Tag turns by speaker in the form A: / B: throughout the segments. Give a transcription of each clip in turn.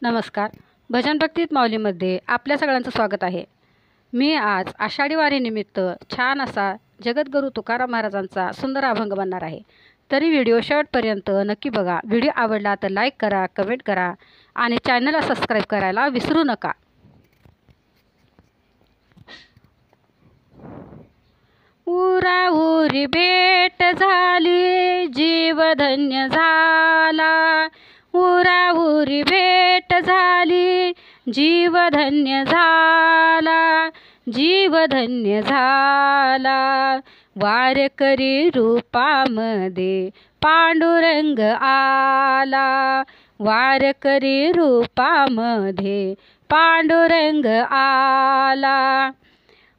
A: नमस्कार. भजन भक्तीत माऊलीमध्ये आपल्या सगळ्यांचं स्वागत आहे. मी आज आषाढी वारीनिमित्त छान असा जगद्गुरू तुकाराम महाराजांचा सुंदर अभंग बनणार आहे. तरी व्हिडिओ शेवटपर्यंत नक्की बघा. व्हिडिओ आवडला तर लाईक करा, कमेंट करा आणि चॅनलला सबस्क्राईब करायला विसरू नका. उराउरी भेट झाली, जीव धन्य झाला. उराउरी भेट झाली, जीव धन्य झाला. जीव धन्य झाला. वारकरी रूपामध्ये पांडुरंग आला. वारकरी रूपामध्ये पांडुरंग आला.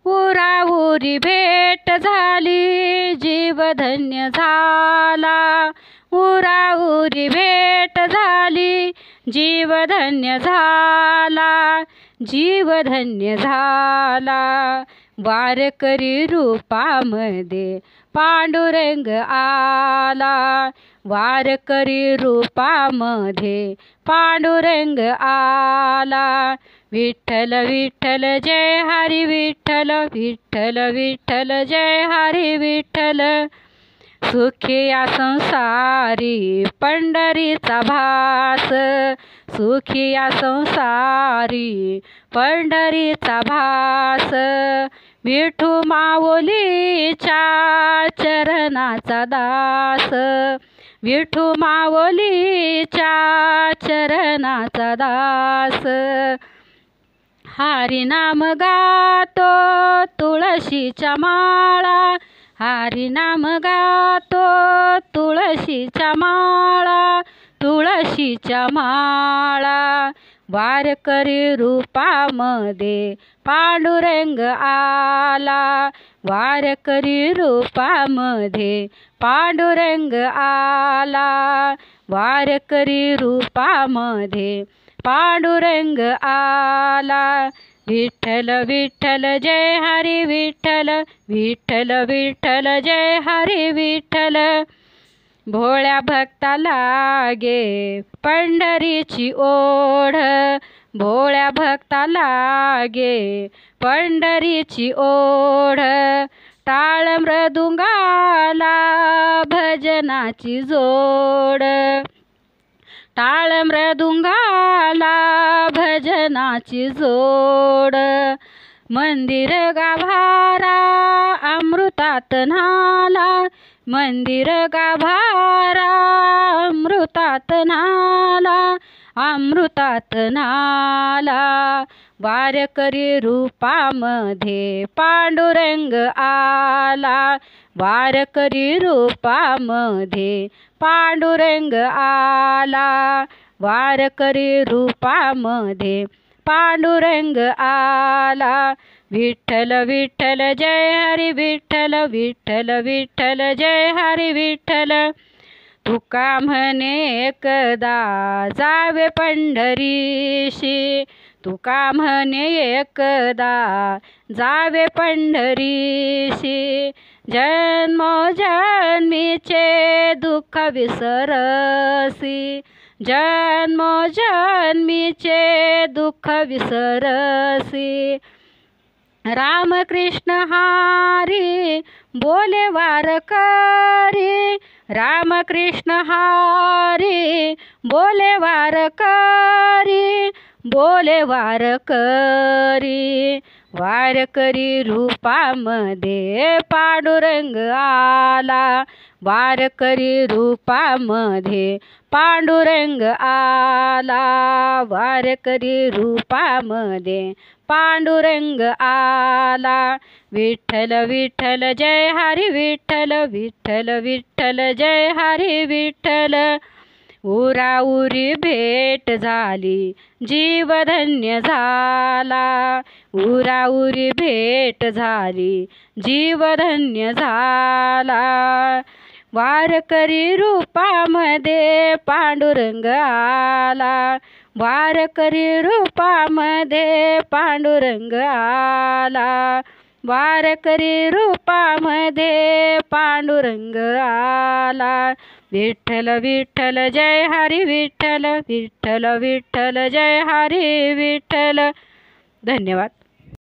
A: उराउरी भेट झाली, जीव धन्य झाला. उराउरी भेट झाली, जीव धन्य झाला. जीव धन्य झाला. वारकरी रूपामध्ये पांडुरंग आला. वारकरी रूपामध्ये पांडुरंग आला. विठ्ठल विठ्ठल जय हरी विठ्ठल. विठ्ठल विठ्ठल जय हरी विठ्ठल. सुखी या संसारी पंढरीचा भास. सुखी या संसारी पंढरीचा भास. विठू माऊलीच्या चरणाचा दास. विठू माऊलीच्या चरणाचा दास. हरी नाम गातो तुळशीच्या माळा. हरी नाम गातो तुळशीच्या माळा. तुळशीच्या माळा. वारकरी रूपामध्ये पांडुरंग आला. वारकरी रूपामध्ये पांडुरंग आला. वारकरी रूपामध्ये पांडुरंग आला. विठ्ठल विठ्ठल जय हरी विठ्ठल. विठ्ठल विठ्ठल जय हरी विठ्ठल. भोळ्या भक्ता लागे पंढरीची ओढ. भोळ्या भक्ता लागे पंढरीची ओढ. टाळ मृदुंगाला भजनाची जोड. टाळ मृदुंगाला भजनाची जोड. मंदिर गाभारा अमृतात न्हाला. मंदिर गाभारा अमृतात न्हाला. अमृतात न्हाला. वारकरी रूपामध्ये पांडुरंग आला. वारकरी रूपामध्ये पांडुरंग आला. वारकरी रूपामध्ये पांडुरंग आला. विठ्ठल विठ्ठल जय हरी विठ्ठल. विठ्ठल विठ्ठल जय हरी विठ्ठल. तुका म्हणे एकदा जावे पंढरीशी. तुका म्हणे एकदा जावे पंढरीशी. जन्मोजन्मीचे दुःख विसरसी. जन्मोजन्मीचे दुःख विसरसी. रामकृष्ण हरी बोले वारकरी. रामकृष्ण हरी बोले वारकरी. बोले वारकरी. वारकरी रूपामध्ये पांडुरंग आला. वारकरी रूपामध्ये पांडुरंग आला. वारकरी रूपामध्ये पांडुरंग आला. विठ्ठल विठ्ठल जय हरी विठ्ठल. विठ्ठल विठ्ठल जय हरी विठ्ठल. उराउरी भेट झाली, जीव धन्य झाला. उराउरी भेट झाली, जीव धन्य झाला. वारकरी रूपामध्ये पांडुरंग आला. वारकरी रूपामध्ये पांडुरंग आला. वारकरी रूपामध्ये पांडुरंग आला. विठ्ठल विठ्ठल जय हरी विठ्ठल, विठ्ठल विठ्ठल जय हरी विठ्ठल. धन्यवाद.